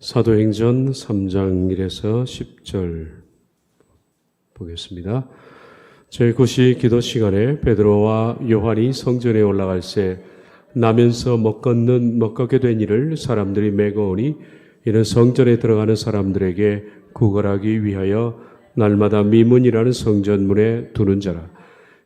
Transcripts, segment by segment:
사도행전 3장 1에서 10절 보겠습니다. 제9시 기도 시간에 베드로와 요한이 성전에 올라갈새 나면서 먹게 된 이를 사람들이 메고오니 이는 성전에 들어가는 사람들에게 구걸하기 위하여 날마다 미문이라는 성전문에 두는 자라.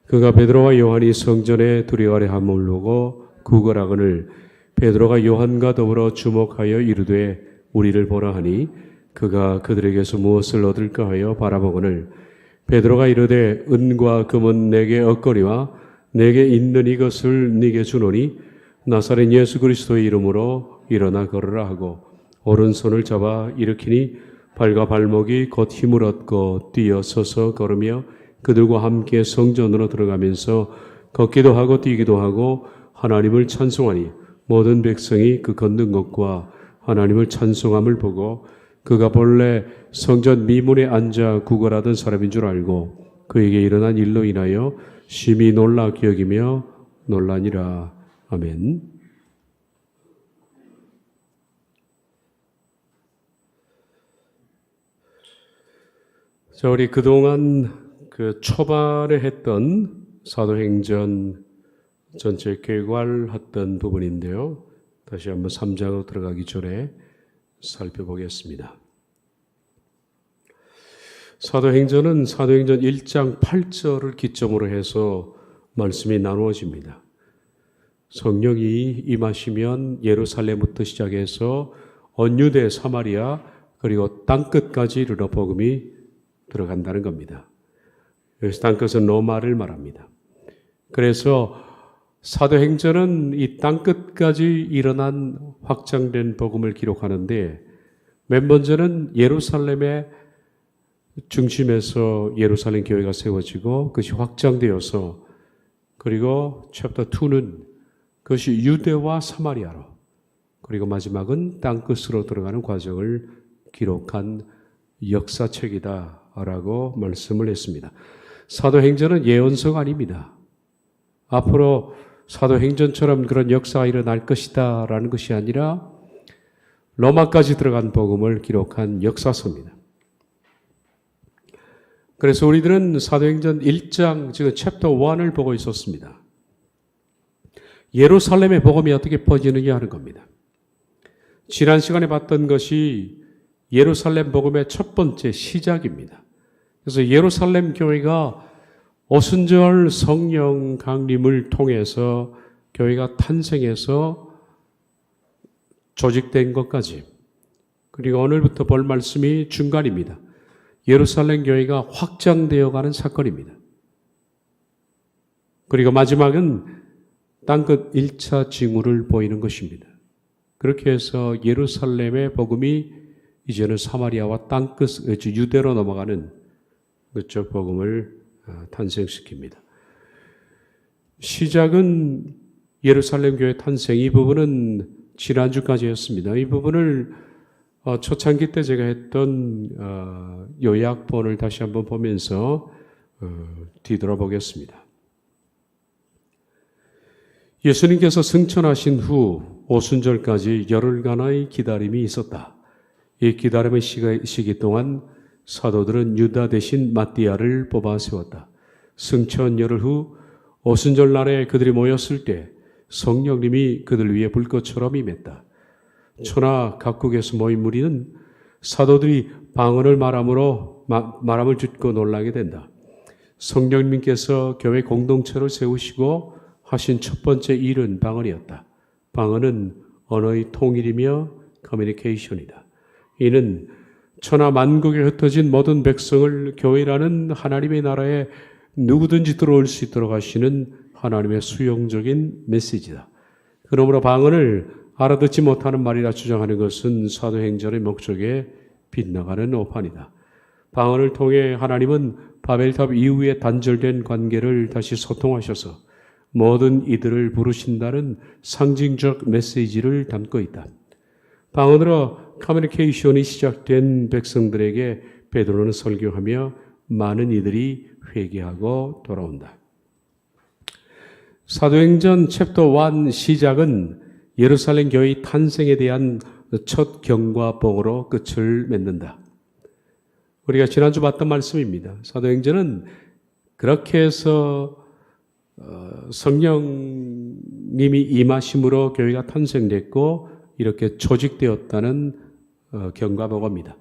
그가 베드로와 요한이 성전에 들어가려 함을 보고 구걸하거늘 베드로가 요한과 더불어 주목하여 이르되 우리를 보라 하니 그가 그들에게서 무엇을 얻을까 하여 바라보거늘 베드로가 이르되 은과 금은 내게 얻거니와 내게 있는 이것을 네게 주노니 나사렛 예수 그리스도의 이름으로 일어나 걸으라 하고 오른손을 잡아 일으키니 발과 발목이 곧 힘을 얻고 뛰어 서서 걸으며 그들과 함께 성전으로 들어가면서 걷기도 하고 뛰기도 하고 하나님을 찬송하니 모든 백성이 그 걷는 것과 하나님을 찬송함을 보고 그가 본래 성전 미문에 앉아 구걸하던 사람인 줄 알고 그에게 일어난 일로 인하여 심히 놀라 기억이며 놀라니라. 아멘. 자, 우리 그동안 그 초반에 했던 사도행전 전체 궤괄했던 부분인데요. 다시 한번 3장으로 들어가기 전에 살펴보겠습니다. 사도행전은 사도행전 1장 8절을 기점으로 해서 말씀이 나누어집니다. 성령이 임하시면 예루살렘부터 시작해서 언유대 사마리아 그리고 땅끝까지 이르러 복음이 들어간다는 겁니다. 여기서 땅끝은 로마를 말합니다. 그래서 사도행전은 이 땅끝까지 일어난 확장된 복음을 기록하는데 맨 먼저는 예루살렘의 중심에서 예루살렘 교회가 세워지고 그것이 확장되어서 그리고 챕터 2는 그것이 유대와 사마리아로 그리고 마지막은 땅끝으로 들어가는 과정을 기록한 역사책이다라고 말씀을 했습니다. 사도행전은 예언서가 아닙니다. 앞으로 사도행전처럼 그런 역사가 일어날 것이다 라는 것이 아니라 로마까지 들어간 복음을 기록한 역사서입니다. 그래서 우리들은 사도행전 1장, 지금 챕터 1을 보고 있었습니다. 예루살렘의 복음이 어떻게 퍼지느냐 하는 겁니다. 지난 시간에 봤던 것이 예루살렘 복음의 첫 번째 시작입니다. 그래서 예루살렘 교회가 오순절 성령 강림을 통해서 교회가 탄생해서 조직된 것까지 그리고 오늘부터 볼 말씀이 중간입니다. 예루살렘 교회가 확장되어가는 사건입니다. 그리고 마지막은 땅끝 1차 징후를 보이는 것입니다. 그렇게 해서 예루살렘의 복음이 이제는 사마리아와 땅끝 유대로 넘어가는 그쪽 복음을 탄생시킵니다. 시작은 예루살렘 교회 탄생, 이 부분은 지난주까지였습니다. 이 부분을 초창기 때 제가 했던 요약본을 다시 한번 보면서 뒤돌아보겠습니다. 예수님께서 승천하신 후 오순절까지 열흘간의 기다림이 있었다. 이 기다림의 시기 동안 사도들은 유다 대신 마띠아를 뽑아 세웠다. 승천 열흘 후 오순절 날에 그들이 모였을 때 성령님이 그들 위에 불꽃처럼 임했다. 초나 각국에서 모인 무리는 사도들이 방언을 말함을 듣고 놀라게 된다. 성령님께서 교회 공동체를 세우시고 하신 첫 번째 일은 방언이었다. 방언은 언어의 통일이며 커뮤니케이션이다. 이는 천하 만국에 흩어진 모든 백성을 교회라는 하나님의 나라에 누구든지 들어올 수 있도록 하시는 하나님의 수용적인 메시지다. 그러므로 방언을 알아듣지 못하는 말이라 주장하는 것은 사도행전의 목적에 빗나가는 오판이다. 방언을 통해 하나님은 바벨탑 이후에 단절된 관계를 다시 소통하셔서 모든 이들을 부르신다는 상징적 메시지를 담고 있다. 방언으로 커뮤니케이션이 시작된 백성들에게 베드로는 설교하며 많은 이들이 회개하고 돌아온다. 사도행전 챕터 1 시작은 예루살렘 교회의 탄생에 대한 첫 경과복으로 끝을 맺는다. 우리가 지난주 봤던 말씀입니다. 사도행전은 그렇게 해서 성령님이 임하심으로 교회가 탄생됐고 이렇게 조직되었다는 경과복입니다.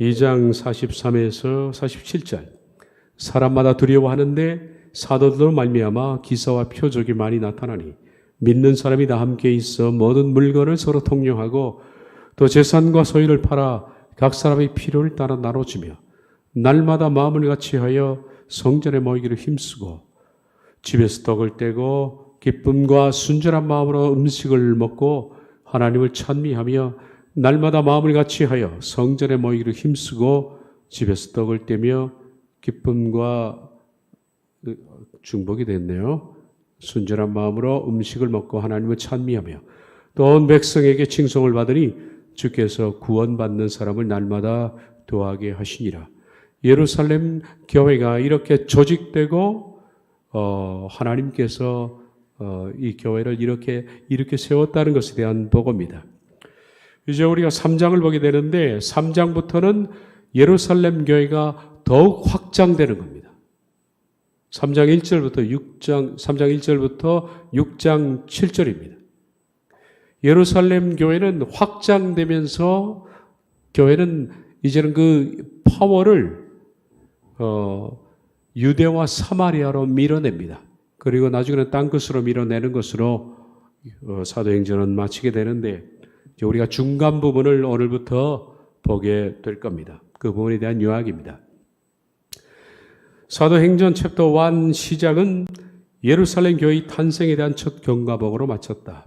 2장 43에서 47절 사람마다 두려워하는데 사도들로 말미암아 기사와 표적이 많이 나타나니 믿는 사람이 다 함께 있어 모든 물건을 서로 통용하고 또 재산과 소유를 팔아 각 사람의 필요를 따라 나눠주며 날마다 마음을 같이하여 성전에 모이기를 힘쓰고 집에서 떡을 떼고 기쁨과 순전한 마음으로 음식을 먹고 하나님을 찬미하며 날마다 마음을 같이하여 성전에 모이기를 힘쓰고 집에서 떡을 떼며 기쁨과 중복이 됐네요. 순전한 마음으로 음식을 먹고 하나님을 찬미하며 또 온 백성에게 칭송을 받으니 주께서 구원받는 사람을 날마다 도하게 하시니라. 예루살렘 교회가 이렇게 조직되고 하나님께서 이 교회를 이렇게 세웠다는 것에 대한 보고입니다. 이제 우리가 3장을 보게 되는데 3장부터는 예루살렘 교회가 더욱 확장되는 겁니다. 3장 1절부터 6장 7절입니다. 예루살렘 교회는 확장되면서 교회는 이제는 그 파워를 유대와 사마리아로 밀어냅니다. 그리고 나중에는 땅끝으로 밀어내는 것으로 사도행전은 마치게 되는데 우리가 중간 부분을 오늘부터 보게 될 겁니다. 그 부분에 대한 요약입니다. 사도행전 챕터 1 시작은 예루살렘 교회의 탄생에 대한 첫 경과복으로 마쳤다.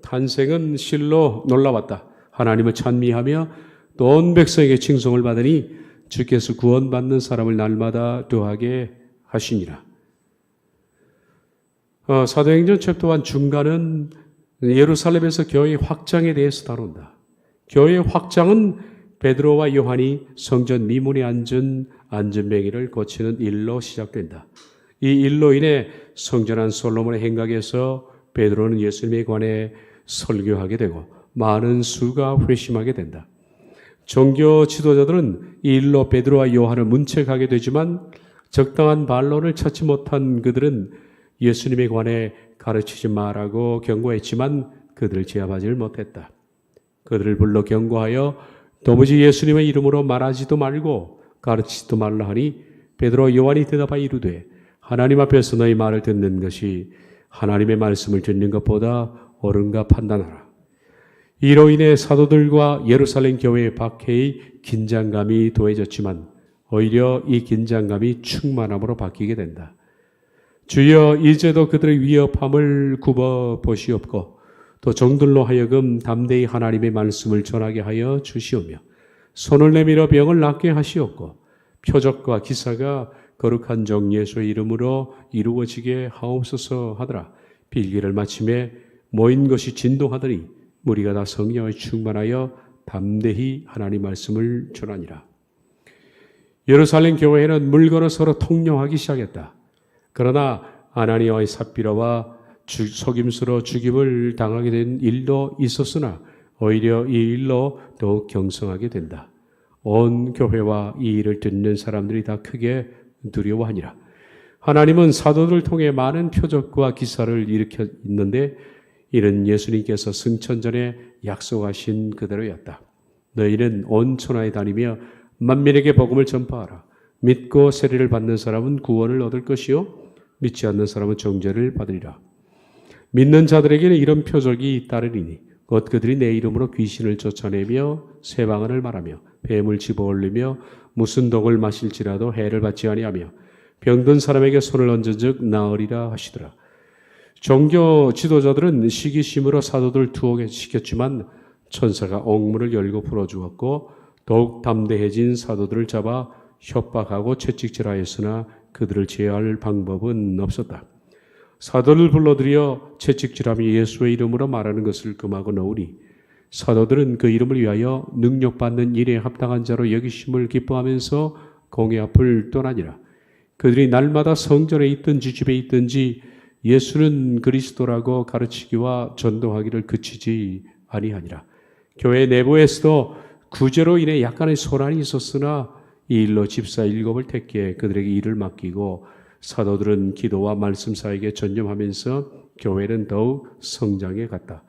탄생은 실로 놀라웠다. 하나님을 찬미하며 또 온 백성에게 칭송을 받으니 주께서 구원받는 사람을 날마다 더하게 하시니라. 사도행전 챕터 1 중간은 예루살렘에서 교회의 확장에 대해서 다룬다. 교회의 확장은 베드로와 요한이 성전 미문에 앉은 안전뱅이를 고치는 일로 시작된다. 이 일로 인해 성전 안 솔로몬의 행각에서 베드로는 예수님에 관해 설교하게 되고 많은 수가 회심하게 된다. 종교 지도자들은 이 일로 베드로와 요한을 문책하게 되지만 적당한 반론을 찾지 못한 그들은 예수님에 관해 가르치지 말라고 경고했지만 그들을 제압하지 못했다. 그들을 불러 경고하여 도무지 예수님의 이름으로 말하지도 말고 가르치지도 말라 하니 베드로와 요한이 대답하여 이르되 하나님 앞에서 너희 말을 듣는 것이 하나님의 말씀을 듣는 것보다 옳은가 판단하라. 이로 인해 사도들과 예루살렘 교회의 박해의 긴장감이 더해졌지만 오히려 이 긴장감이 충만함으로 바뀌게 된다. 주여 이제도 그들의 위협함을 굽어 보시옵고 또 종들로 하여금 담대히 하나님의 말씀을 전하게 하여 주시오며 손을 내밀어 병을 낫게 하시옵고 표적과 기사가 거룩한 종 예수의 이름으로 이루어지게 하옵소서 하더라. 빌기를 마침에 모인 것이 진동하더니 무리가 다 성령에 충만하여 담대히 하나님 말씀을 전하니라. 예루살렘 교회는 물건을 서로 통용하기 시작했다. 그러나 아나니아와 삽비라와 속임수로 죽임을 당하게 된 일도 있었으나 오히려 이 일로 더욱 경성하게 된다. 온 교회와 이 일을 듣는 사람들이 다 크게 두려워하니라. 하나님은 사도들을 통해 많은 표적과 기사를 일으켜 있는데 이는 예수님께서 승천전에 약속하신 그대로였다. 너희는 온 천하에 다니며 만민에게 복음을 전파하라. 믿고 세례를 받는 사람은 구원을 얻을 것이요 믿지 않는 사람은 정죄를 받으리라. 믿는 자들에게는 이런 표적이 따르리니 곧 그들이 내 이름으로 귀신을 쫓아내며 새 방언을 말하며 뱀을 집어올리며 무슨 독을 마실지라도 해를 받지 아니하며 병든 사람에게 손을 얹은즉 나으리라 하시더라. 종교 지도자들은 시기심으로 사도들을 투옥에 시켰지만 천사가 옥문을 열고 풀어주었고 더욱 담대해진 사도들을 잡아 협박하고 채찍질하였으나 그들을 제어할 방법은 없었다. 사도를 불러들여 채찍질하며 예수의 이름으로 말하는 것을 금하고 넣으니 사도들은 그 이름을 위하여 능력받는 일에 합당한 자로 여기심을 기뻐하면서 공회 앞을 떠나니라. 그들이 날마다 성전에 있든지 집에 있든지 예수는 그리스도라고 가르치기와 전도하기를 그치지 아니하니라. 교회 내부에서도 구제로 인해 약간의 소란이 있었으나 이 일로 집사 7을 택해 그들에게 일을 맡기고 사도들은 기도와 말씀 사역에 전념하면서 교회는 더욱 성장해 갔다.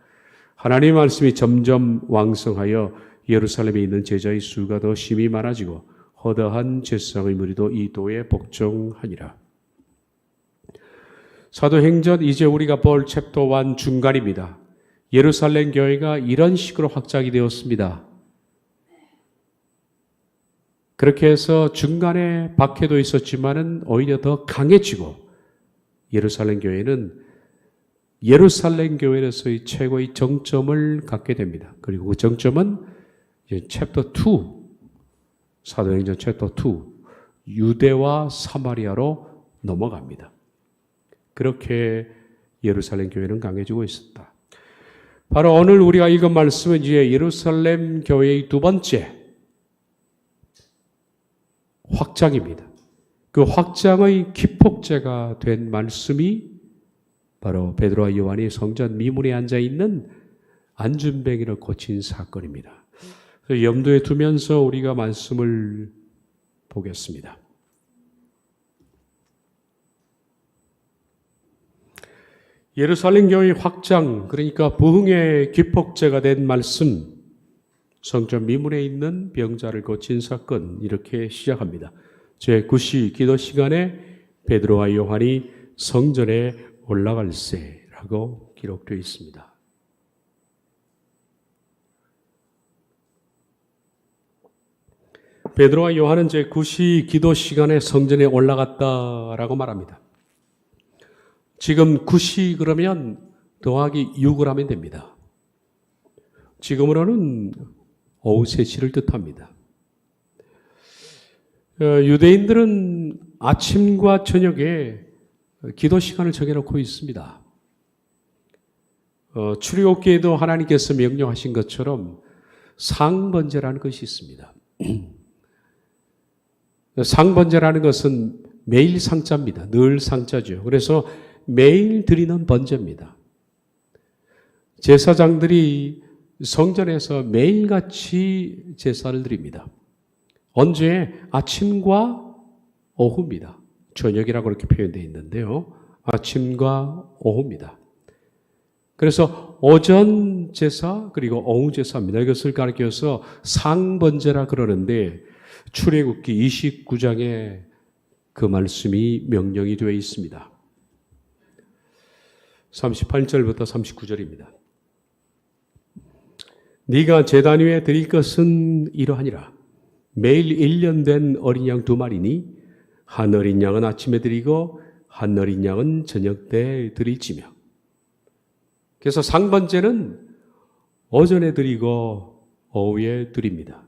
하나님의 말씀이 점점 왕성하여 예루살렘에 있는 제자의 수가 더 심히 많아지고 허다한 제사장의 무리도 이 도에 복종하니라. 사도행전 이제 우리가 볼 챕터 1 중간입니다. 예루살렘 교회가 이런 식으로 확장이 되었습니다. 그렇게 해서 중간에 박해도 있었지만은 오히려 더 강해지고 예루살렘 교회에서의 최고의 정점을 갖게 됩니다. 그리고 그 정점은 이제 챕터 2, 사도행전 챕터 2, 유대와 사마리아로 넘어갑니다. 그렇게 예루살렘 교회는 강해지고 있었다. 바로 오늘 우리가 읽은 말씀은 이제 예루살렘 교회의 두 번째 확장입니다. 그 확장의 기폭제가 된 말씀이 바로 베드로와 요한이 성전 미문에 앉아있는 안준뱅이를 고친 사건입니다. 그래서 염두에 두면서 우리가 말씀을 보겠습니다. 예루살렘 교회의 확장, 그러니까 부흥의 기폭제가 된 말씀, 성전 미문에 있는 병자를 고친 사건, 이렇게 시작합니다. 제9시 기도 시간에 베드로와 요한이 성전에 올라갈세라고 기록되어 있습니다. 베드로와 요한은 제9시 기도 시간에 성전에 올라갔다라고 말합니다. 지금 9시 그러면 더하기 6을 하면 됩니다. 지금으로는 오후 3시를 뜻합니다. 유대인들은 아침과 저녁에 기도 시간을 정해놓고 있습니다. 출애굽기에도 하나님께서 명령하신 것처럼 상번제라는 것이 있습니다. 상번제라는 것은 매일 상자입니다. 늘 상자죠. 그래서 매일 드리는 번제입니다. 제사장들이 성전에서 매일같이 제사를 드립니다. 언제? 아침과 오후입니다. 저녁이라고 그렇게 표현되어 있는데요. 아침과 오후입니다. 그래서 오전 제사 그리고 오후 제사입니다. 이것을 가리켜서 상번제라 그러는데 출애굽기 29장에 그 말씀이 명령이 되어 있습니다. 38절부터 39절입니다. 네가 제단 위에 드릴 것은 이러하니라. 매일 1년 된 어린 양 2마리니 한 어린 양은 아침에 드리고 한 어린 양은 저녁 때 드릴지며. 그래서 상번제는 오전에 드리고 오후에 드립니다.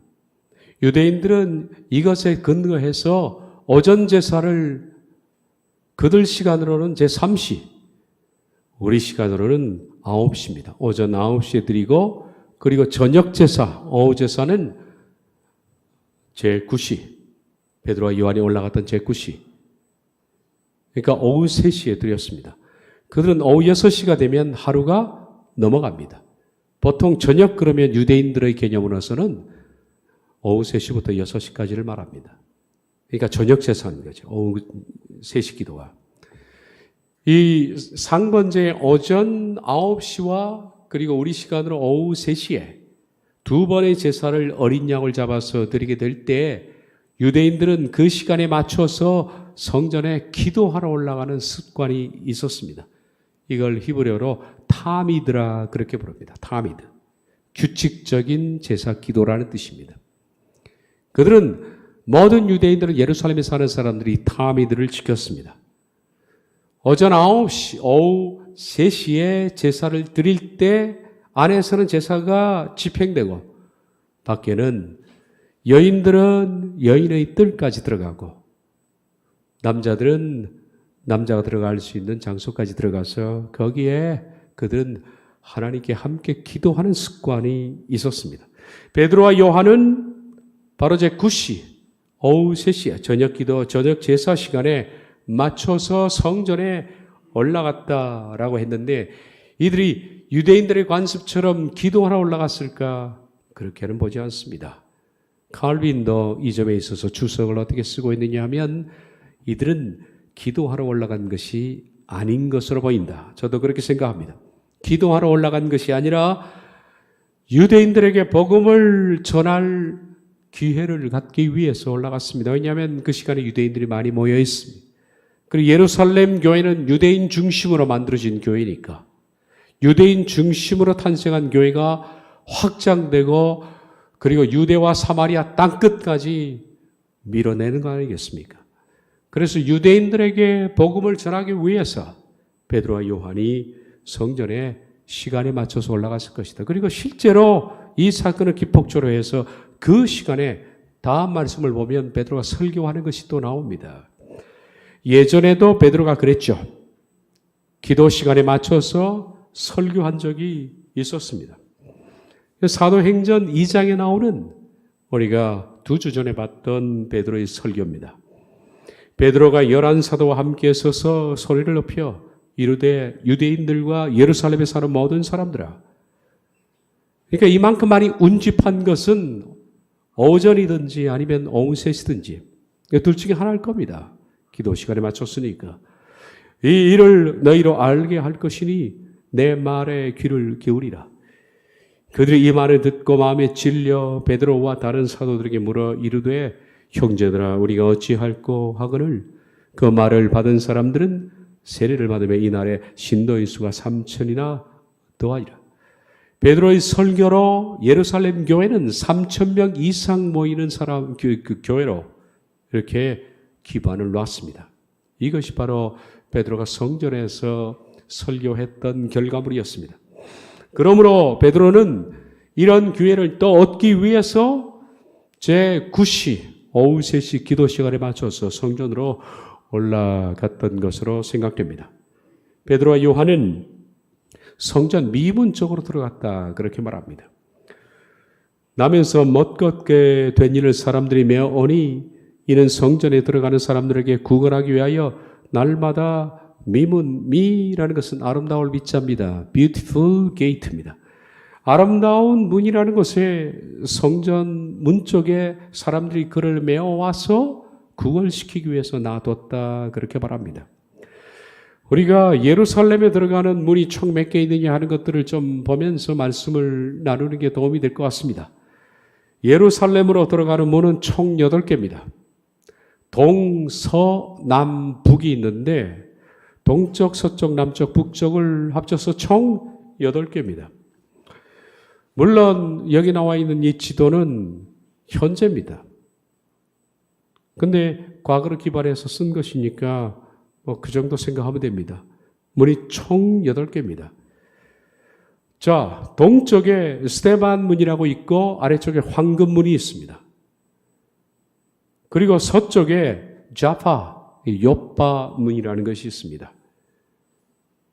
유대인들은 이것에 근거해서 오전 제사를 그들 시간으로는 제3시, 우리 시간으로는 9시입니다. 오전 9시에 드리고 그리고 저녁 제사, 오후 제사는 제9시, 베드로와 요한이 올라갔던 제9시. 그러니까 오후 3시에 드렸습니다. 그들은 오후 6시가 되면 하루가 넘어갑니다. 보통 저녁 그러면 유대인들의 개념으로서는 오후 3시부터 6시까지를 말합니다. 그러니까 저녁 제사인 거죠. 오후 3시 기도가. 이 상번제의 오전 9시와 그리고 우리 시간으로 오후 3시에 두 번의 제사를 어린 양을 잡아서 드리게 될 때 유대인들은 그 시간에 맞춰서 성전에 기도하러 올라가는 습관이 있었습니다. 이걸 히브리어로 타미드라 그렇게 부릅니다. 타미드. 규칙적인 제사 기도라는 뜻입니다. 그들은 모든 유대인들은 예루살렘에 사는 사람들이 타미드를 지켰습니다. 오전 9시, 오후 3시에 제사를 드릴 때 안에서는 제사가 집행되고 밖에는 여인들은 여인의 뜰까지 들어가고 남자들은 남자가 들어갈 수 있는 장소까지 들어가서 거기에 그들은 하나님께 함께 기도하는 습관이 있었습니다. 베드로와 요한은 바로 제9시, 오후 3시에 저녁 기도, 저녁 제사 시간에 맞춰서 성전에 올라갔다라고 했는데 이들이 유대인들의 관습처럼 기도하러 올라갔을까? 그렇게는 보지 않습니다. 칼빈도 이 점에 있어서 주석을 어떻게 쓰고 있느냐 하면 이들은 기도하러 올라간 것이 아닌 것으로 보인다. 저도 그렇게 생각합니다. 기도하러 올라간 것이 아니라 유대인들에게 복음을 전할 기회를 갖기 위해서 올라갔습니다. 왜냐하면 그 시간에 유대인들이 많이 모여 있습니다. 그리고 예루살렘 교회는 유대인 중심으로 만들어진 교회니까 유대인 중심으로 탄생한 교회가 확장되고 그리고 유대와 사마리아 땅끝까지 밀어내는 거 아니겠습니까? 그래서 유대인들에게 복음을 전하기 위해서 베드로와 요한이 성전에 시간에 맞춰서 올라갔을 것이다. 그리고 실제로 이 사건을 기폭조로 해서 그 시간에 다음 말씀을 보면 베드로가 설교하는 것이 또 나옵니다. 예전에도 베드로가 그랬죠. 기도 시간에 맞춰서 설교한 적이 있었습니다. 사도행전 2장에 나오는 우리가 2주 전에 봤던 베드로의 설교입니다. 베드로가 11사도와 함께 서서 소리를 높여 이르되 유대인들과 예루살렘에 사는 모든 사람들아. 그러니까 이만큼 많이 운집한 것은 오전이든지 아니면 오후 3시든지 둘 중에 하나일 겁니다. 기도 시간에 맞췄으니까. 이 일을 너희로 알게 할 것이니 내 말에 귀를 기울이라. 그들이 이 말을 듣고 마음에 찔려 베드로와 다른 사도들에게 물어 이르되 형제들아 우리가 어찌할꼬 하거늘 그 말을 받은 사람들은 세례를 받으며 이날에 신도의 수가 3,000이나 더하리라. 베드로의 설교로 예루살렘 교회는 3,000명 이상 모이는 사람 그 교회로 이렇게 기반을 놨습니다. 이것이 바로 베드로가 성전에서 설교했던 결과물이었습니다. 그러므로 베드로는 이런 기회를 또 얻기 위해서 제9시 오후 3시 기도 시간에 맞춰서 성전으로 올라갔던 것으로 생각됩니다. 베드로와 요한은 성전 미문 쪽으로 들어갔다 그렇게 말합니다. 나면서 멋걷게 된 일을 사람들이 메어오니 이는 성전에 들어가는 사람들에게 구걸하기 위하여 날마다 미문, 미라는 것은 아름다울 미자입니다. Beautiful gate입니다. 아름다운 문이라는 것에 성전 문 쪽에 사람들이 그를 메어와서 구걸시키기 위해서 놔뒀다 그렇게 말합니다. 우리가 예루살렘에 들어가는 문이 총 몇 개 있느냐 하는 것들을 좀 보면서 말씀을 나누는 게 도움이 될 것 같습니다. 예루살렘으로 들어가는 문은 총 8개입니다. 동, 서, 남, 북이 있는데 동쪽, 서쪽, 남쪽, 북쪽을 합쳐서 총 8개입니다. 물론 여기 나와 있는 이 지도는 현재입니다. 근데 과거를 기반해서 쓴 것이니까 그 정도 생각하면 됩니다. 문이 총 8개입니다. 자, 동쪽에 스데반 문이라고 있고 아래쪽에 황금 문이 있습니다. 그리고 서쪽에 자파, 요빠 문이라는 것이 있습니다.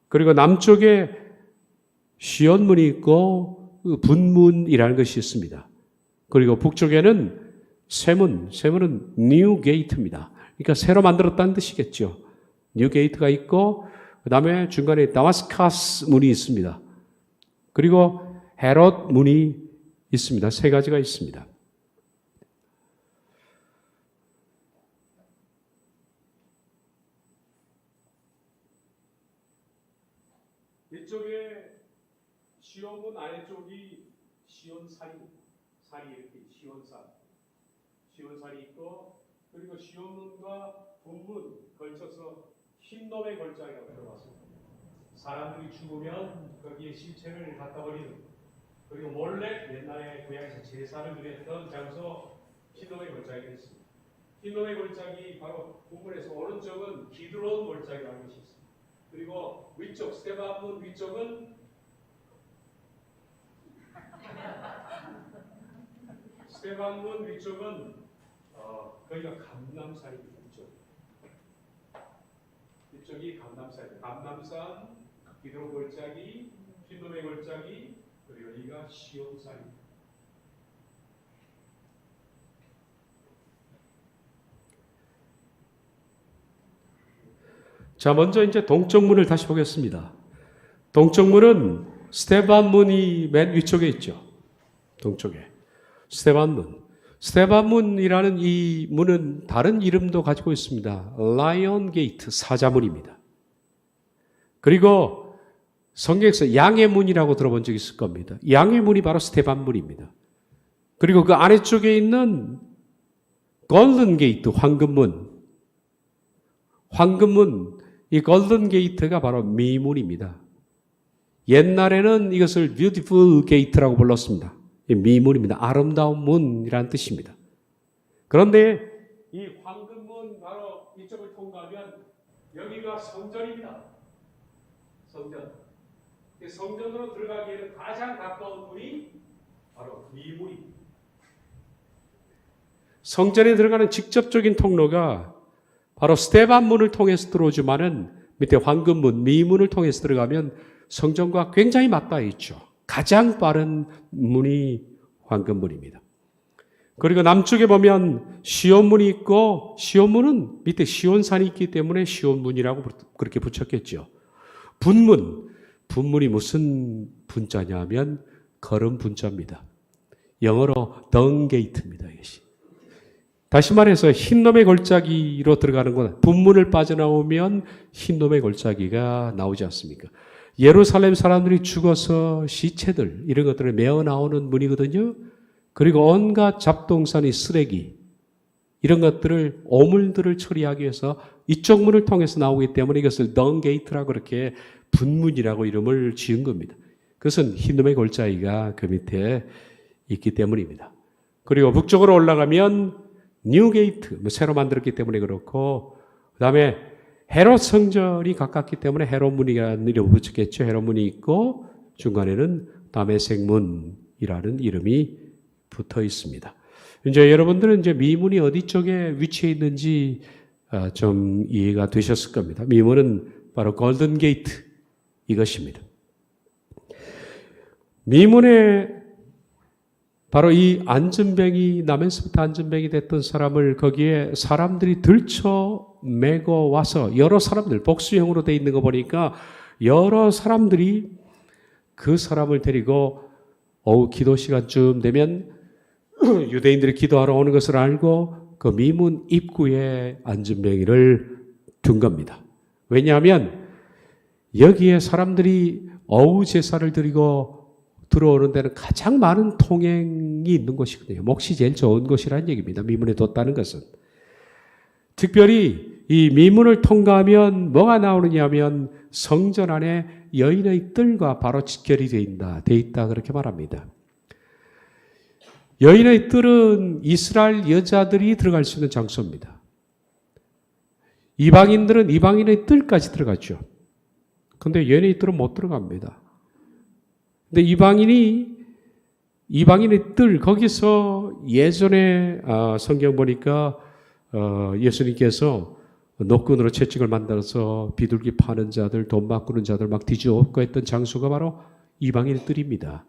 그리고 남쪽에 시온 문이 있고 분문이라는 것이 있습니다. 그리고 북쪽에는 세문은 뉴 게이트입니다. 그러니까 새로 만들었다는 뜻이겠죠. 뉴 게이트가 있고 그 다음에 중간에 다마스카스 문이 있습니다. 그리고 헤롯 문이 있습니다. 3가지가 있습니다. 이쪽에 시온문 아래쪽이 시온산입니다. 산이 이렇게 시온산이 있고 그리고 시온문과 분문 걸쳐서 흰놈의 골짜기가 들어왔습니다. 사람들이 죽으면 거기에 시체를 갖다 버리는 그리고 몰래 옛날에 고향에서 제사를 드렸던 장소 흰놈의 골짜기가 있습니다. 흰놈의 골짜기 바로 분문에서 오른쪽은 기드론 골짜기라는 것이 있습니다. 그리고 위쪽 스데반문 위쪽은 스데반문 위쪽은 거기가 감람산입니다. 이쪽이 감람산입니다. 감람산, 기드론 골짜기, 흰놈의 골짜기, 그리고 여기가 시온산입니다. 자, 먼저 이제 동쪽 문을 다시 보겠습니다. 동쪽 문은 스데반 문이 맨 위쪽에 있죠. 동쪽에. 스데반문. 스데반문이라는 이 문은 다른 이름도 가지고 있습니다. 라이언 게이트, 사자문입니다. 그리고 성경에서 양의 문이라고 들어본 적이 있을 겁니다. 양의 문이 바로 스데반문입니다. 그리고 그 아래쪽에 있는 골든 게이트, 황금문. 황금문, 이 골든 게이트가 바로 미문입니다. 옛날에는 이것을 beautiful gate라고 불렀습니다. 미문입니다. 아름다운 문이라는 뜻입니다. 그런데 이 황금문 바로 이쪽을 통과하면 여기가 성전입니다. 성전. 성전으로 들어가기에는 가장 가까운 문이 바로 미문입니다. 성전에 들어가는 직접적인 통로가 바로 스데반문을 통해서 들어오지만은 밑에 황금문, 미문을 통해서 들어가면 성전과 굉장히 맞닿아 있죠. 가장 빠른 문이 황금문입니다. 그리고 남쪽에 보면 시온문이 있고 시온문은 밑에 시온산이 있기 때문에 시온문이라고 그렇게 붙였겠죠. 분문이 무슨 분자냐면 걸음 분자입니다. 영어로 덩게이트입니다. 이것이. 다시 말해서 흰놈의 골짜기로 들어가는 건 분문을 빠져나오면 흰놈의 골짜기가 나오지 않습니까? 예루살렘 사람들이 죽어서 시체들 이런 것들을 메어 나오는 문이거든요. 그리고 온갖 잡동사니 쓰레기 이런 것들을 오물들을 처리하기 위해서 이쪽 문을 통해서 나오기 때문에 이것을 덩게이트라고 그렇게 분문이라고 이름을 지은 겁니다. 그것은 흰놈의 골짜기가 그 밑에 있기 때문입니다. 그리고 북쪽으로 올라가면 뉴게이트, 새로 만들었기 때문에 그렇고, 그 다음에 헤롯 성전이 가깝기 때문에 헤롯문이라는 이름을 붙였겠죠. 헤롯문이 있고 중간에는 다메섹문이라는 이름이 붙어 있습니다. 이제 여러분들은 이제 미문이 어디 쪽에 위치해 있는지 좀 이해가 되셨을 겁니다. 미문은 바로 골든 게이트 이것입니다. 미문에 바로 이 안전뱅이, 나면서부터 안전뱅이 됐던 사람을 거기에 사람들이 들쳐 메고 와서 여러 사람들, 복수형으로 돼 있는 거 보니까 여러 사람들이 그 사람을 데리고 오후 기도 시간쯤 되면 유대인들이 기도하러 오는 것을 알고 그 미문 입구에 안전뱅이를 둔 겁니다. 왜냐하면 여기에 사람들이 오후 제사를 드리고 들어오는 데는 가장 많은 통행이 있는 곳이거든요. 몫이 제일 좋은 곳이라는 얘기입니다. 미문에 뒀다는 것은. 특별히 이 미문을 통과하면 뭐가 나오느냐 하면 성전 안에 여인의 뜰과 바로 직결이 돼 있다 그렇게 말합니다. 여인의 뜰은 이스라엘 여자들이 들어갈 수 있는 장소입니다. 이방인들은 이방인의 뜰까지 들어가죠. 그런데 여인의 뜰은 못 들어갑니다. 근데 이방인의 뜰, 거기서 예전에 성경 보니까 예수님께서 노끈으로 채찍을 만들어서 비둘기 파는 자들, 돈 바꾸는 자들 막 뒤집고 했던 장소가 바로 이방인의 뜰입니다.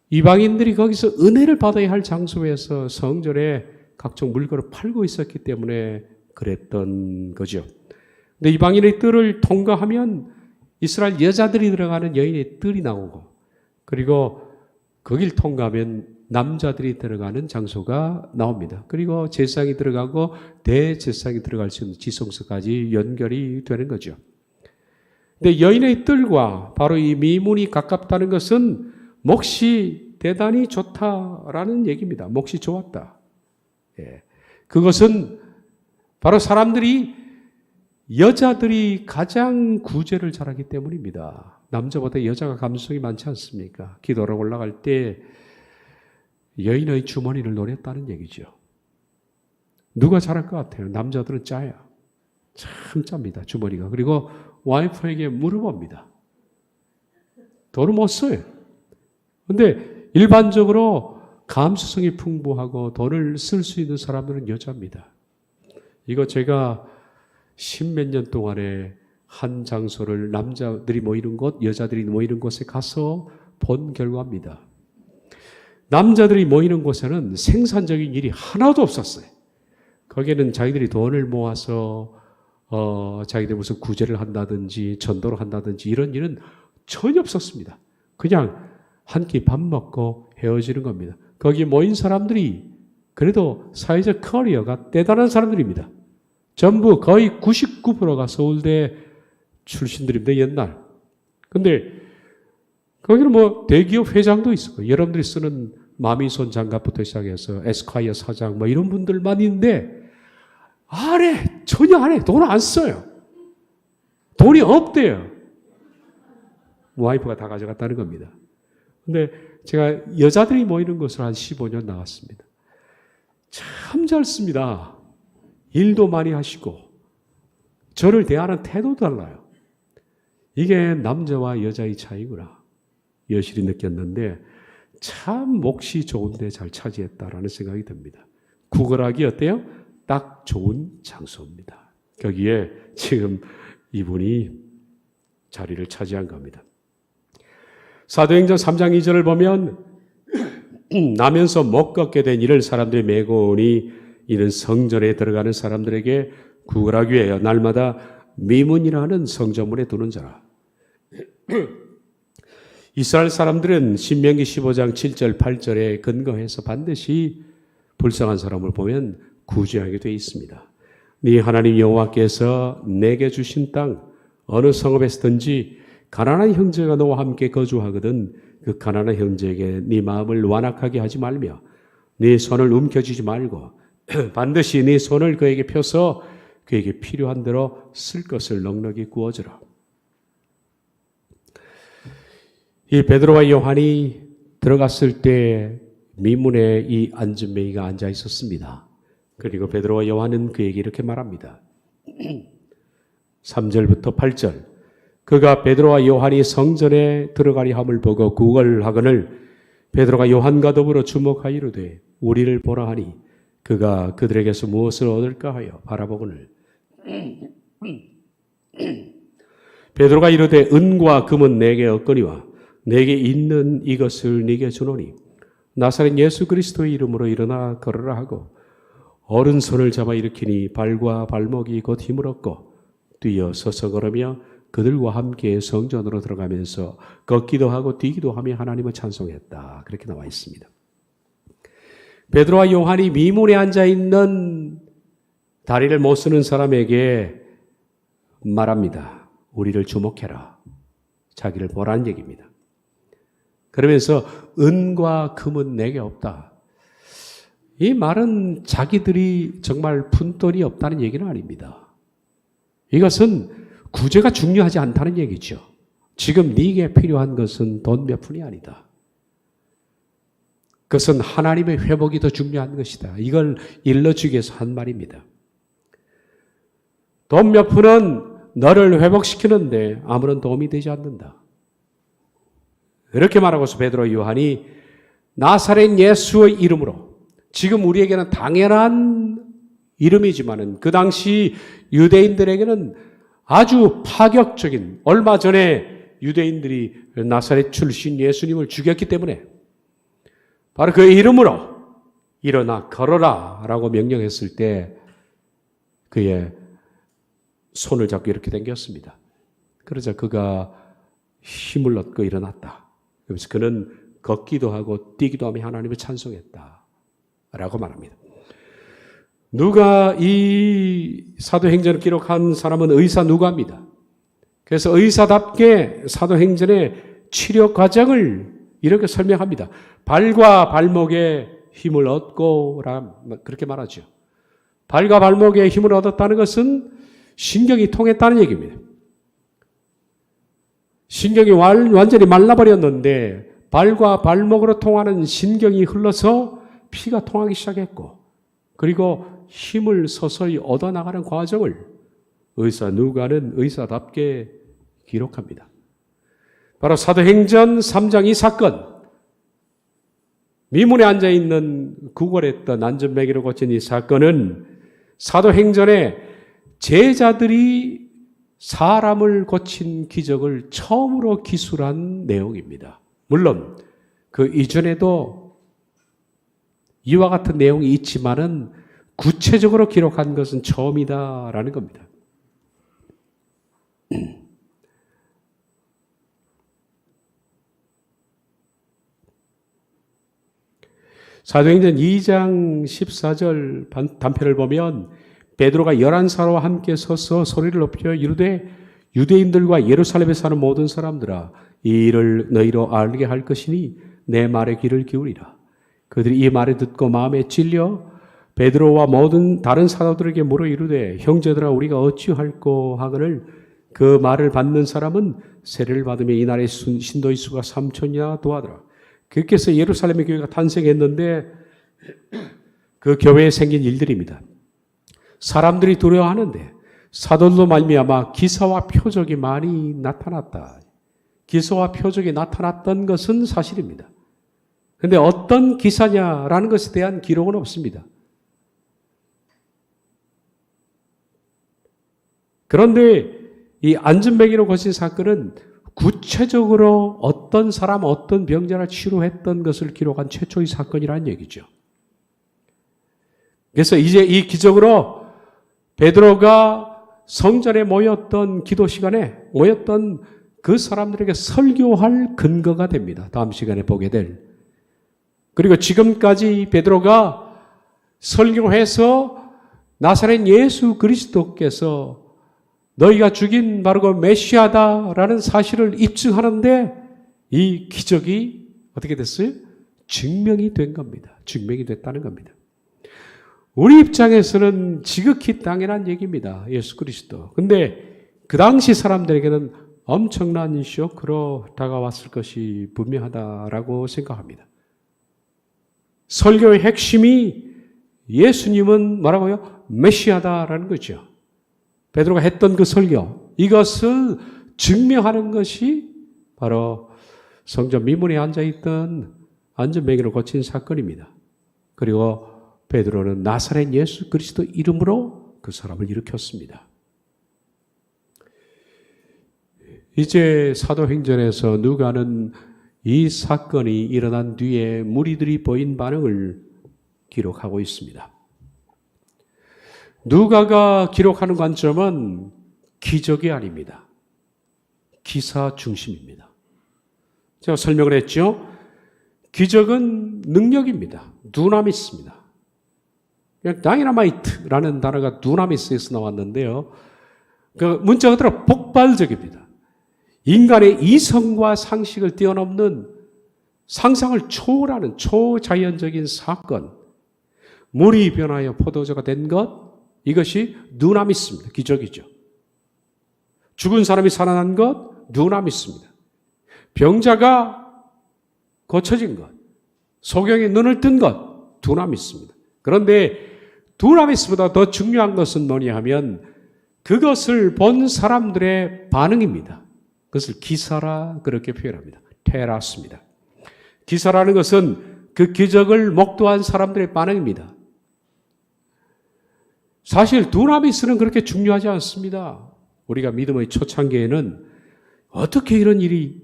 이방인들이 거기서 은혜를 받아야 할 장소에서 성전에 각종 물건을 팔고 있었기 때문에 그랬던 거죠. 근데 이방인의 뜰을 통과하면 이스라엘 여자들이 들어가는 여인의 뜰이 나오고, 그리고 거길 통과하면 남자들이 들어가는 장소가 나옵니다. 그리고 제사장이 들어가고 대제사장이 들어갈 수 있는 지성소까지 연결이 되는 거죠. 근데 여인의 뜰과 바로 이 미문이 가깝다는 것은 몫이 대단히 좋다라는 얘기입니다. 몫이 좋았다. 예. 그것은 바로 여자들이 가장 구제를 잘하기 때문입니다. 남자보다 여자가 감수성이 많지 않습니까? 기도로 올라갈 때 여인의 주머니를 노렸다는 얘기죠. 누가 잘할 것 같아요? 남자들은 짜요. 참 짭니다, 주머니가. 그리고 와이프에게 물어봅니다. 돈을 못 써요. 근데 일반적으로 감수성이 풍부하고 돈을 쓸 수 있는 사람들은 여자입니다. 이거 제가 십몇 년 동안에 한 장소를 남자들이 모이는 곳, 여자들이 모이는 곳에 가서 본 결과입니다. 남자들이 모이는 곳에는 생산적인 일이 하나도 없었어요. 거기에는 자기들이 돈을 모아서 자기들 무슨 구제를 한다든지 전도를 한다든지 이런 일은 전혀 없었습니다. 그냥 한 끼 밥 먹고 헤어지는 겁니다. 거기 모인 사람들이 그래도 사회적 커리어가 대단한 사람들입니다. 전부 거의 99%가 서울대 출신들입니다, 옛날. 근데 거기는 뭐 대기업 회장도 있고 여러분들이 쓰는 마미손 장갑부터 시작해서 에스콰이어 사장 뭐 이런 분들만 있는데 전혀 안 해. 돈 안 써요. 돈이 없대요. 와이프가 다 가져갔다는 겁니다. 근데 제가 여자들이 모이는 곳을 한 15년 나갔습니다. 참 잘 씁니다. 일도 많이 하시고 저를 대하는 태도도 달라요. 이게 남자와 여자의 차이구나. 여실히 느꼈는데 참 몫이 좋은데 잘 차지했다라는 생각이 듭니다. 구걸하기 어때요? 딱 좋은 장소입니다. 거기에 지금 이분이 자리를 차지한 겁니다. 사도행전 3장 2절을 보면 나면서 못 걷게 된 이를 사람들이 메고 오니 이는 성전에 들어가는 사람들에게 구걸하기 위하여 날마다 미문이라는 성전문에 두는 자라. 이스라엘 사람들은 신명기 15장 7절 8절에 근거해서 반드시 불쌍한 사람을 보면 구제하게 되어 있습니다. 네 하나님 여호와께서 내게 주신 땅 어느 성읍에서든지 가난한 형제가 너와 함께 거주하거든 그 가난한 형제에게 네 마음을 완악하게 하지 말며 네 손을 움켜쥐지 말고 반드시 네 손을 그에게 펴서 그에게 필요한 대로 쓸 것을 넉넉히 구워주라. 이 베드로와 요한이 들어갔을 때 미문에 이 안전뱅이가 앉아 있었습니다. 그리고 베드로와 요한은 그에게 이렇게 말합니다. 3절부터 8절 그가 베드로와 요한이 성전에 들어가리 함을 보고 구걸하거늘 베드로가 요한과 더불어 주목하여 이르되 우리를 보라 하니 그가 그들에게서 무엇을 얻을까 하여 바라보거늘 베드로가 이르되 은과 금은 내게 없거니와 내게 있는 이것을 네게 주노니 나사렛 예수 그리스도의 이름으로 일어나 걸으라 하고 오른손을 잡아 일으키니 발과 발목이 곧 힘을 얻고 뛰어 서서 걸으며 그들과 함께 성전으로 들어가면서 걷기도 하고 뛰기도 하며 하나님을 찬송했다. 그렇게 나와 있습니다. 베드로와 요한이 미문에 앉아있는 다리를 못 쓰는 사람에게 말합니다. 우리를 주목해라. 자기를 보라는 얘기입니다. 그러면서 은과 금은 내게 없다. 이 말은 자기들이 정말 푼돈이 없다는 얘기는 아닙니다. 이것은 구제가 중요하지 않다는 얘기죠. 지금 네게 필요한 것은 돈 몇 푼이 아니다. 그것은 하나님의 회복이 더 중요한 것이다. 이걸 일러주기 위해서 한 말입니다. 돈 몇 푼은 너를 회복시키는데 아무런 도움이 되지 않는다. 이렇게 말하고서 베드로 요한이 나사렛 예수의 이름으로 지금 우리에게는 당연한 이름이지만은 그 당시 유대인들에게는 아주 파격적인 얼마 전에 유대인들이 나사렛 출신 예수님을 죽였기 때문에 바로 그 이름으로 일어나 걸어라 라고 명령했을 때 그의 손을 잡고 이렇게 당겼습니다. 그러자 그가 힘을 얻고 일어났다. 그래서 그는 걷기도 하고 뛰기도 하며 하나님을 찬송했다 라고 말합니다. 누가 이 사도행전을 기록한 사람은 의사 누가입니다. 그래서 의사답게 사도행전의 치료 과정을 이렇게 설명합니다. 발과 발목에 힘을 얻고 그렇게 말하죠. 발과 발목에 힘을 얻었다는 것은 신경이 통했다는 얘기입니다. 신경이 완전히 말라버렸는데 발과 발목으로 통하는 신경이 흘러서 피가 통하기 시작했고 그리고 힘을 서서히 얻어나가는 과정을 의사 누가는 의사답게 기록합니다. 바로 사도행전 3장 이 사건, 미문에 앉아있는 구걸했던 안전뱅이로 고친 이 사건은 사도행전에 제자들이 사람을 고친 기적을 처음으로 기술한 내용입니다. 물론 그 이전에도 이와 같은 내용이 있지만은 구체적으로 기록한 것은 처음이다라는 겁니다. 사도행전 2장 14절 단편을 보면 베드로가 11사람과 함께 서서 소리를 높여 이르되 유대인들과 예루살렘에 사는 모든 사람들아 이 일을 너희로 알게 할 것이니 내 말에 귀를 기울이라. 그들이 이 말을 듣고 마음에 찔려 베드로와 모든 다른 사도들에게 물어 이르되 형제들아 우리가 어찌할꼬 하거늘 그 말을 받는 사람은 세례를 받으며 이날의 신도의 수가 3,000이나 도하더라. 그렇게해서 예루살렘의 교회가 탄생했는데 그 교회에 생긴 일들입니다. 사람들이 두려워하는데 사도들로 말미암아 기사와 표적이 많이 나타났다. 기사와 표적이 나타났던 것은 사실입니다. 그런데 어떤 기사냐라는 것에 대한 기록은 없습니다. 그런데 이 안전뱅이로 고친 사건은 구체적으로 어떤 사람, 어떤 병자를 치료했던 것을 기록한 최초의 사건이라는 얘기죠. 그래서 이제 이 기적으로 베드로가 성전에 모였던 기도 시간에 모였던 그 사람들에게 설교할 근거가 됩니다. 다음 시간에 보게 될. 그리고 지금까지 베드로가 설교해서 나사렛 예수 그리스도께서 너희가 죽인 바로 그 메시아다라는 사실을 입증하는데 이 기적이 어떻게 됐어요? 증명이 된 겁니다. 증명이 됐다는 겁니다. 우리 입장에서는 지극히 당연한 얘기입니다. 예수 그리스도. 근데 그 당시 사람들에게는 엄청난 쇼크로 다가왔을 것이 분명하다라고 생각합니다. 설교의 핵심이 예수님은 뭐라고요? 메시아다라는 거죠. 베드로가 했던 그 설교, 이것을 증명하는 것이 바로 성전 미문에 앉아있던 안전뱅이로 고친 사건입니다. 그리고 베드로는 나사렛 예수 그리스도 이름으로 그 사람을 일으켰습니다. 이제 사도행전에서 누가는 이 사건이 일어난 뒤에 무리들이 보인 반응을 기록하고 있습니다. 누가가 기록하는 관점은 기적이 아닙니다. 기사 중심입니다. 제가 설명을 했죠. 기적은 능력입니다. 두나미스입니다. 다이너마이트라는 단어가 두나미스에서 나왔는데요. 그 문자 그대로 폭발적입니다. 인간의 이성과 상식을 뛰어넘는 상상을 초월하는 초자연적인 사건, 물이 변하여 포도주가 된 것, 이것이 두나미스입니다. 기적이죠. 죽은 사람이 살아난 것, 두나미스입니다. 병자가 고쳐진 것, 소경이 눈을 뜬 것, 두나미스입니다. 그런데 두나미스보다 더 중요한 것은 뭐냐 하면 그것을 본 사람들의 반응입니다. 그것을 기사라 그렇게 표현합니다. 테라스입니다. 기사라는 것은 그 기적을 목도한 사람들의 반응입니다. 사실 두나미스는 그렇게 중요하지 않습니다. 우리가 믿음의 초창기에는 어떻게 이런 일이,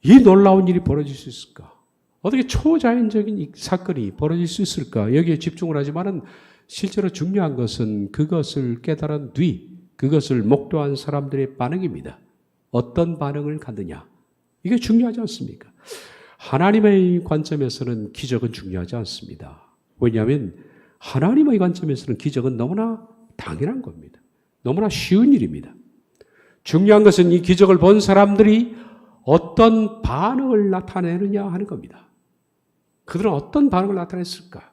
이 놀라운 일이 벌어질 수 있을까? 어떻게 초자연적인 사건이 벌어질 수 있을까? 여기에 집중을 하지만은 실제로 중요한 것은 그것을 깨달은 뒤, 그것을 목도한 사람들의 반응입니다. 어떤 반응을 갖느냐? 이게 중요하지 않습니까? 하나님의 관점에서는 기적은 중요하지 않습니다. 왜냐하면 하나님의 관점에서는 기적은 너무나 당연한 겁니다. 너무나 쉬운 일입니다. 중요한 것은 이 기적을 본 사람들이 어떤 반응을 나타내느냐 하는 겁니다. 그들은 어떤 반응을 나타냈을까?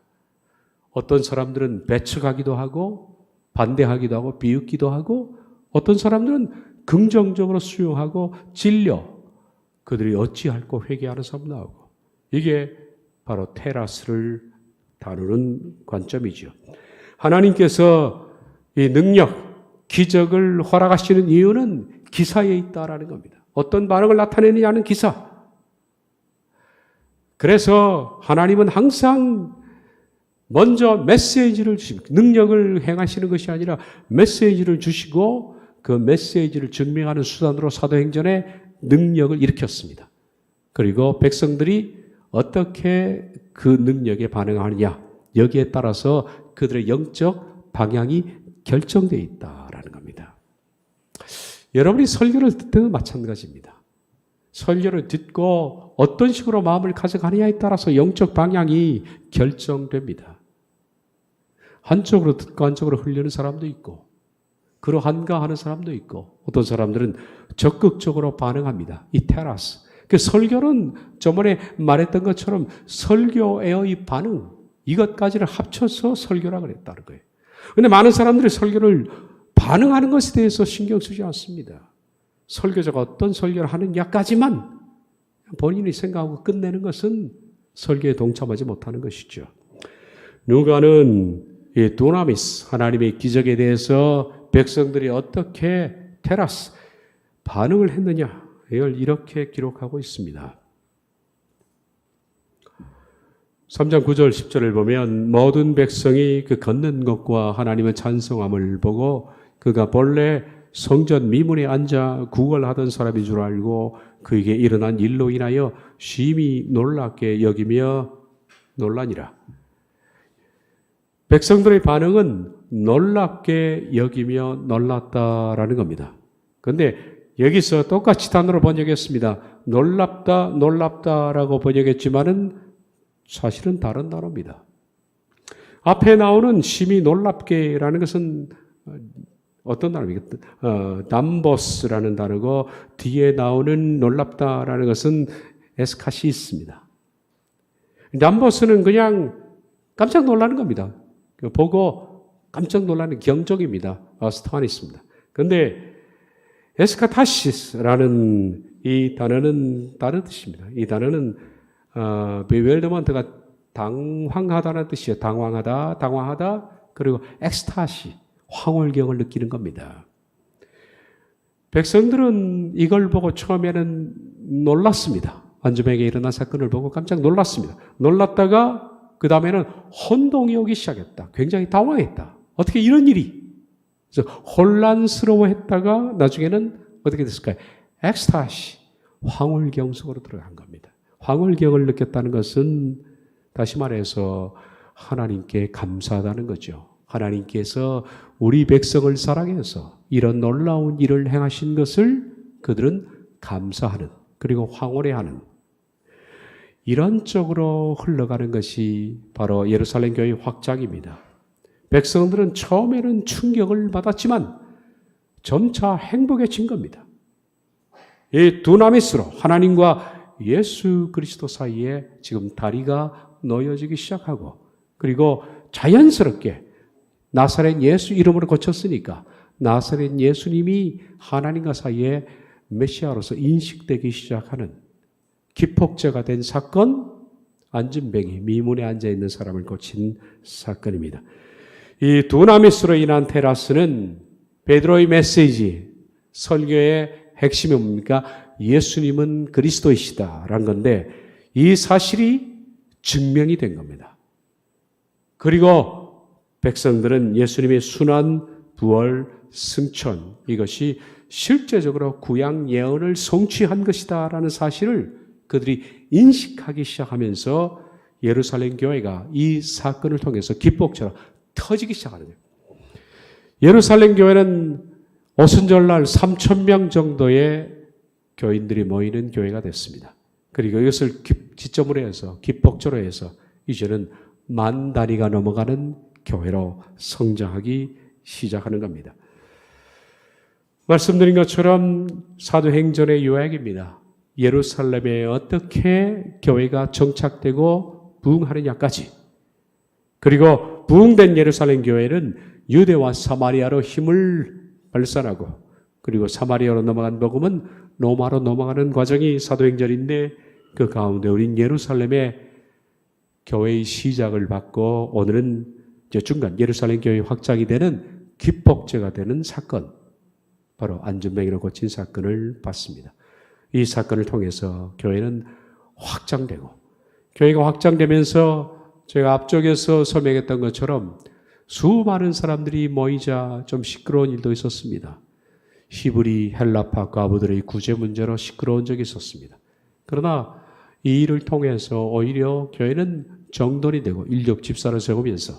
어떤 사람들은 배척하기도 하고 반대하기도 하고 비웃기도 하고 어떤 사람들은 긍정적으로 수용하고 진려 그들이 어찌할꼬 회개하는 사람 나오고 이게 바로 테라스를 다루는 관점이죠. 하나님께서 이 능력, 기적을 허락하시는 이유는 기사에 있다라는 겁니다. 어떤 반응을 나타내느냐는 기사. 그래서 하나님은 항상 먼저 메시지를 주십니다. 능력을 행하시는 것이 아니라 메시지를 주시고 그 메시지를 증명하는 수단으로 사도행전에 능력을 일으켰습니다. 그리고 백성들이 어떻게 그 능력에 반응하느냐 여기에 따라서 그들의 영적 방향이 결정되어 있다라는 겁니다. 여러분이 설교를 듣을 때도 마찬가지입니다. 설교를 듣고 어떤 식으로 마음을 가져가느냐에 따라서 영적 방향이 결정됩니다. 한쪽으로 듣고 한쪽으로 흘리는 사람도 있고 그러한가 하는 사람도 있고 어떤 사람들은 적극적으로 반응합니다. 이 테라스. 그 설교는 저번에 말했던 것처럼 설교의 이 반응 이것까지를 합쳐서 설교라고 그랬다는 거예요. 그런데 많은 사람들이 설교를 반응하는 것에 대해서 신경 쓰지 않습니다. 설교자가 어떤 설교를 하느냐까지만 본인이 생각하고 끝내는 것은 설교에 동참하지 못하는 것이죠. 누가는 이 두나미스 하나님의 기적에 대해서 백성들이 어떻게 테라스 반응을 했느냐 이걸 이렇게 기록하고 있습니다. 3장 9절 10절을 보면 모든 백성이 그 걷는 것과 하나님의 찬송함을 보고 그가 본래 성전 미문에 앉아 구걸하던 사람인 줄 알고 그에게 일어난 일로 인하여 심히 놀랍게 여기며 놀라니라. 백성들의 반응은 놀랍게 여기며 놀랐다라는 겁니다. 그런데 여기서 똑같이 단어로 번역했습니다. 놀랍다, 놀랍다라고 번역했지만은 사실은 다른 단어입니다. 앞에 나오는 심히 놀랍게라는 것은 어떤 단어입니까? 담보스라는 단어고 뒤에 나오는 놀랍다라는 것은 에스카시스입니다. 담보스는 그냥 깜짝 놀라는 겁니다. 보고 깜짝 놀라는 경적입니다. 스타니스입니다. 그런데 에스카타시스라는 이 단어는 다른 뜻입니다. 이 단어는 베웰드먼트가 당황하다는 뜻이에요. 당황하다, 당황하다, 그리고 엑스타시, 황홀경을 느끼는 겁니다. 백성들은 이걸 보고 처음에는 놀랐습니다. 안주병에 일어난 사건을 보고 깜짝 놀랐습니다. 놀랐다가 그 다음에는 혼동이 오기 시작했다. 굉장히 당황했다. 어떻게 이런 일이? 그래서 혼란스러워했다가 나중에는 어떻게 됐을까요? 엑스타시, 황홀경 속으로 들어간 겁니다. 황홀경을 느꼈다는 것은 다시 말해서 하나님께 감사하다는 거죠. 하나님께서 우리 백성을 사랑해서 이런 놀라운 일을 행하신 것을 그들은 감사하는 그리고 황홀해하는 이런 쪽으로 흘러가는 것이 바로 예루살렘 교회 확장입니다. 백성들은 처음에는 충격을 받았지만 점차 행복해진 겁니다. 이 두나미스로 하나님과 예수 그리스도 사이에 지금 다리가 놓여지기 시작하고 그리고 자연스럽게 나사렛 예수 이름으로 고쳤으니까 나사렛 예수님이 하나님과 사이에 메시아로서 인식되기 시작하는 기폭제가 된 사건, 안진뱅이 미문에 앉아있는 사람을 고친 사건입니다. 이 두나미스로 인한 테라스는 베드로의 메시지, 설교의 핵심이 뭡니까? 예수님은 그리스도이시다라는 건데 이 사실이 증명이 된 겁니다. 그리고 백성들은 예수님의 순환, 부활, 승천 이것이 실제적으로 구약 예언을 성취한 것이다라는 사실을 그들이 인식하기 시작하면서 예루살렘 교회가 이 사건을 통해서 기폭처럼 터지기 시작하는 거예요. 예루살렘 교회는 오순절날 3,000명 정도의 교인들이 모이는 교회가 됐습니다. 그리고 이것을 지점으로 해서 기폭적으로 해서 이제는 만 단위가 넘어가는 교회로 성장하기 시작하는 겁니다. 말씀드린 것처럼 사도행전의 요약입니다. 예루살렘에 어떻게 교회가 정착되고 부흥하느냐까지 그리고 부흥된 예루살렘 교회는 유대와 사마리아로 힘을 발산하고 그리고 사마리아로 넘어간 복음은 로마로 넘어가는 과정이 사도행전인데 그 가운데 우린 예루살렘의 교회의 시작을 받고 오늘은 중간 예루살렘 교회 확장이 되는 기폭제가 되는 사건 바로 안전병이를 고친 사건을 봤습니다. 이 사건을 통해서 교회는 확장되고 교회가 확장되면서 제가 앞쪽에서 설명했던 것처럼 수많은 사람들이 모이자 좀 시끄러운 일도 있었습니다. 히브리 헬라파 과부들의 구제 문제로 시끄러운 적이 있었습니다. 그러나 이 일을 통해서 오히려 교회는 정돈이 되고 인력 집사를 세우면서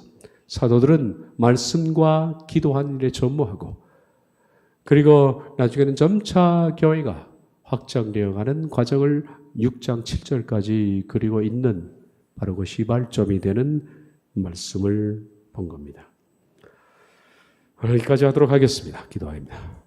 사도들은 말씀과 기도하는 일에 전무하고 그리고 나중에는 점차 교회가 확장되어 가는 과정을 6장 7절까지 그리고 있는 바로 그 시발점이 되는 말씀을 본 겁니다. 여기까지 하도록 하겠습니다. 기도합니다.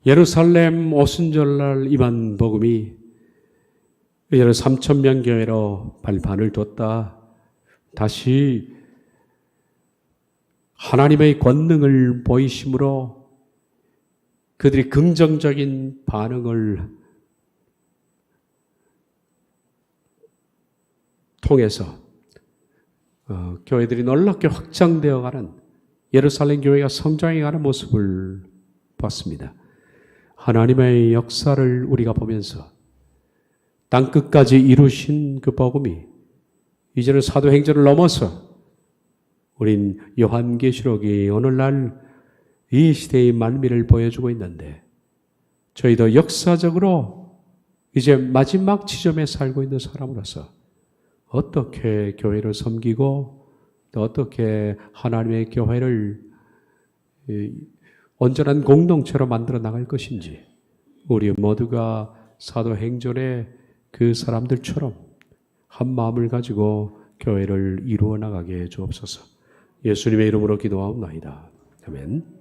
예루살렘 오순절날 임한 복음이 이제는 3,000명 교회로 발판을 뒀다. 다시 하나님의 권능을 보이심으로 그들이 긍정적인 반응을 통해서 교회들이 놀랍게 확장되어가는 예루살렘 교회가 성장해가는 모습을 봤습니다. 하나님의 역사를 우리가 보면서 땅끝까지 이루신 그 복음이 이제는 사도행전을 넘어서 우린 요한계시록이 오늘날 이 시대의 만미를 보여주고 있는데 저희도 역사적으로 이제 마지막 지점에 살고 있는 사람으로서 어떻게 교회를 섬기고 또 어떻게 하나님의 교회를 온전한 공동체로 만들어 나갈 것인지 우리 모두가 사도행전의 그 사람들처럼 한 마음을 가지고 교회를 이루어 나가게 해 주옵소서. 예수님의 이름으로 기도하옵나이다. 아멘.